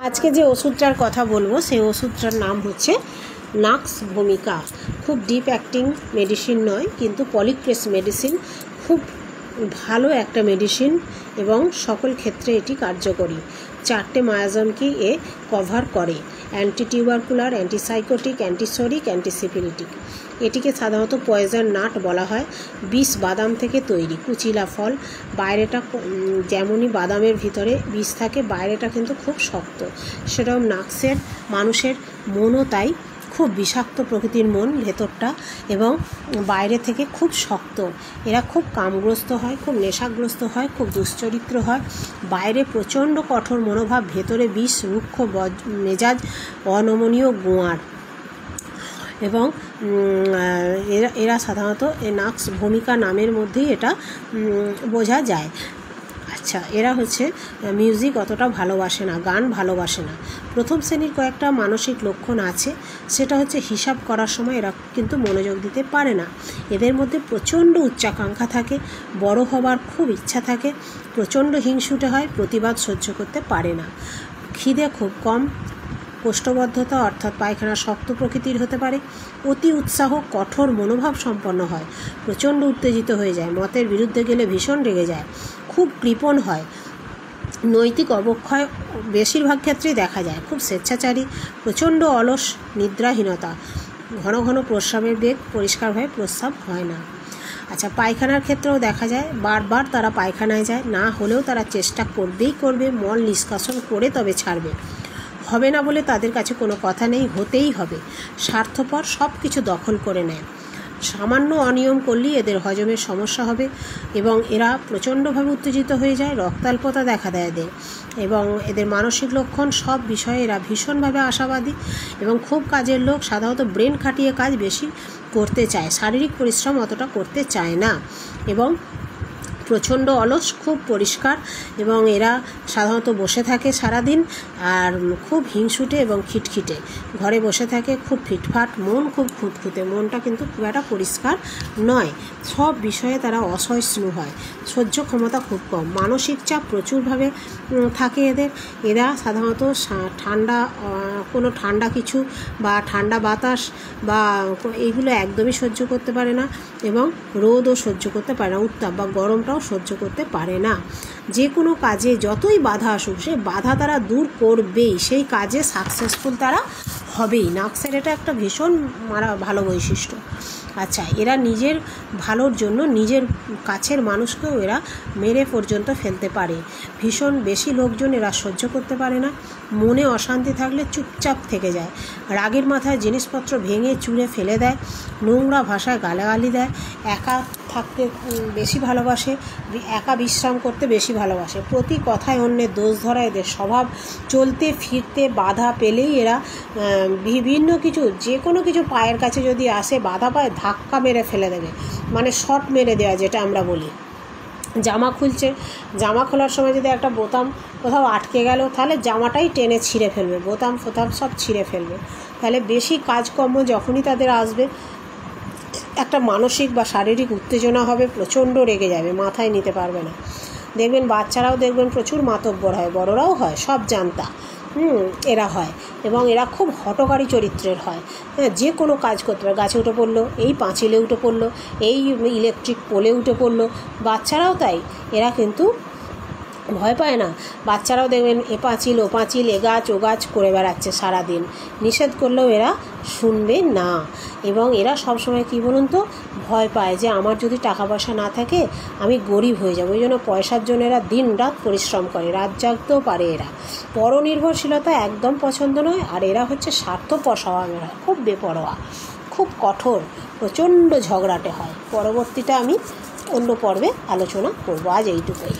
আজকে যে ওষুধটার কথা বলবো সেই ওষুধটার নাম হচ্ছে নাক্স ভূমিকা। খুব ডিপ অ্যাক্টিং মেডিসিন নয়, কিন্তু পলিক্রেস মেডিসিন, খুব ভালো একটা মেডিসিন এবং সকল ক্ষেত্রে এটি কার্যকরী। 4টে মায়াজমকে এ কভার করে: anti tubercular, antipsychotic, antipsoric, antisyphilitic. এটিকে সাধারণত পয়জন নাট বলা হয়। বিষ বাদাম থেকে তৈরি, কুচিলা ফল। বাইরেটা যেমনই বাদামের ভিতরে বিষ থাকে, বাইরেটা কিন্তু খুব শক্ত। সেরকম নাক্সের মানুষের মনও তাই খুব বিষাক্ত প্রকৃতির মন ভেতরটা, এবং বাইরে থেকে খুব শক্ত। এরা খুব কামগ্রস্ত হয়, খুব নেশাগ্রস্ত হয়, খুব দুশ্চরিত্র হয়। বাইরে প্রচণ্ড কঠোর মনোভাব, ভেতরে বিষ, রুক্ষ মেজাজ, অনমনীয় গোয়ার। এবং এরা সাধারণত নাক্স ভূমিকা নামের মধ্যেই এটা বোঝা যায়। আচ্ছা, এরা হচ্ছে মিউজিক অতটা ভালোবাসে না, গান ভালোবাসে না। প্রথম শ্রেণীর কয়েকটা মানসিক লক্ষণ আছে, সেটা হচ্ছে হিসাব করার সময় এরা কিন্তু মনোযোগ দিতে পারে না। এদের মধ্যে প্রচণ্ড উচ্চাকাঙ্ক্ষা থাকে, বড় হবার খুব ইচ্ছা থাকে, প্রচণ্ড হিংসুটে হয়, প্রতিবাদ সহ্য করতে পারে না। খিদে খুব কম, কোষ্ঠবদ্ধতা অর্থাৎ পায়খানা শক্ত প্রকৃতির হতে পারে। অতি উৎসাহ, কঠোর মনোভাব সম্পন্ন হয়, প্রচণ্ড উত্তেজিত হয়ে যায়, মতের বিরুদ্ধে গেলে ভীষণ রেগে যায়, খুব কৃপণ হয়। নৈতিক অবক্ষয় বেশিরভাগ ক্ষেত্রেই দেখা যায়। খুব স্বেচ্ছাচারী, প্রচণ্ড অলস, নিদ্রাহীনতা, ঘন ঘন প্রস্রাবের বেগ, পরিষ্কারভাবে প্রস্রাব হয় না। আচ্ছা, পায়খানার ক্ষেত্রেও দেখা যায়, বারবার তারা পায়খানায় যায়, না হলেও তারা চেষ্টা করবেই করবে, মল নিষ্কাশন করে তবে ছাড়বে। হবে না বলে তাদের কাছে কোনো কথা নেই, হতেই হবে। স্বার্থপর, সব কিছু দখল করে নেয়। সামান্য অনিয়ম করলেই এদের হজমের সমস্যা হবে, এবং এরা প্রচণ্ডভাবে উত্তেজিত হয়ে যায়, রক্তাল্পতা দেখা দেয় এদের। এবং এদের মানসিক লক্ষণ, সব বিষয়ে এরা ভীষণভাবে আশাবাদী এবং খুব কাজের লোক। সাধারণত ব্রেন খাটিয়ে কাজ বেশি করতে চায়, শারীরিক পরিশ্রম অতটা করতে চায় না, এবং প্রচণ্ড অলস, খুব পরিষ্কার। এবং এরা সাধারণত বসে থাকে সারাদিন, আর খুব হিংসুটে এবং খিটখিটে। ঘরে বসে থাকে, খুব ফিটফাট, মন খুব খুঁতখুঁতে, মনটা কিন্তু খুব একটা পরিষ্কার নয়। সব বিষয়ে তারা অসহিষ্ণু হয়, সহ্য ক্ষমতা খুব কম, মানসিক চাপ প্রচুরভাবে থাকে এদের। এরা সাধারণত কোনো ঠান্ডা কিছু বা ঠান্ডা বাতাস বা এইগুলো একদমই সহ্য করতে পারে না, এবং রোদও সহ্য করতে পারে না, উত্তাপ বা গরমটাও সহ্য করতে পারে না। যে কোনো কাজে যতই বাধা আসুক, সে বাধা তারা দূর করবেই, সেই কাজে সাকসেসফুল তারা হবেই। নাক্সের এটা একটা ভীষণ ভালো বৈশিষ্ট্য। আচ্ছা, এরা নিজের ভালোর জন্য নিজের কাছের মানুষকেও এরা মেরে পর্যন্ত ফেলতে পারে। ভীষণ বেশি লোকজন এরা সহ্য করতে পারে না। মনে অশান্তি থাকলে চুপচাপ থেকে যায়। রাগের মাথায় জিনিসপত্র ভেঙে চুরে ফেলে দেয়, নোংরা ভাষায় গালাগালি দেয়। একা থাকতে বেশি ভালোবাসে, একা বিশ্রাম করতে বেশি ভালোবাসে। প্রতি কথায় অন্যের দোষ ধরা এদের স্বভাব। চলতে ফিরতে বাধা পেলেই এরা বিভিন্ন কিছু, যে কোনো কিছু পায়ের কাছে যদি আসে, বাধা পায়, ধাক্কা মেরে ফেলে দেবে, মানে শর্ট মেরে দেওয়া, যেটা আমরা বলি। জামা খুলছে, জামা খোলার সময় যদি একটা বোতাম কোথাও আটকে গেল, তাহলে জামাটাই টেনে ছিঁড়ে ফেলবে, বোতাম ফোতাম সব ছিঁড়ে ফেলবে। তাহলে বেশি কাজকর্ম যখনই তাদের আসবে, একটা মানসিক বা শারীরিক উত্তেজনা হবে, প্রচণ্ড রেগে যাবে, মাথায় নিতে পারবে না। দেখবেন বাচ্চারাও দেখবেন প্রচুর মাতব্বর হয়, বড়রাও হয়, সব জানতা এরা হয়। এবং এরা খুব হঠকারী চরিত্রের হয়। হ্যাঁ, যে কোনো কাজ করতে পারে। গাছে উঠে পড়লো, এই পাঁচিলে উঠে পড়লো, এই ইলেকট্রিক পোলে উঠে পড়লো। বাচ্চারাও তাই, এরা কিন্তু ভয় পায় না। বাচ্চারাও দেখবেন এ পাঁচিল ও পাঁচিল, এ গাছ ও গাছ করে বেড়াচ্ছে সারাদিন, নিষেধ করলেও এরা শুনবে না। এবং এরা সবসময় কী বলুন তো, ভয় পায় যে আমার যদি টাকা পয়সা না থাকে আমি গরিব হয়ে যাব। ওই জন্য পয়সার জন্য এরা দিন রাত পরিশ্রম করে, রাত জাগতেও পারে এরা। পরনির্ভরশীলতা একদম পছন্দ নয়। আর এরা হচ্ছে স্বার্থপর স্বভাবের হয়, খুব বেপরোয়া, খুব কঠোর, প্রচণ্ড ঝগড়াটে হয়। পরবর্তীটা আমি অন্য পর্বে আলোচনা করব। আজ এইটুকুই।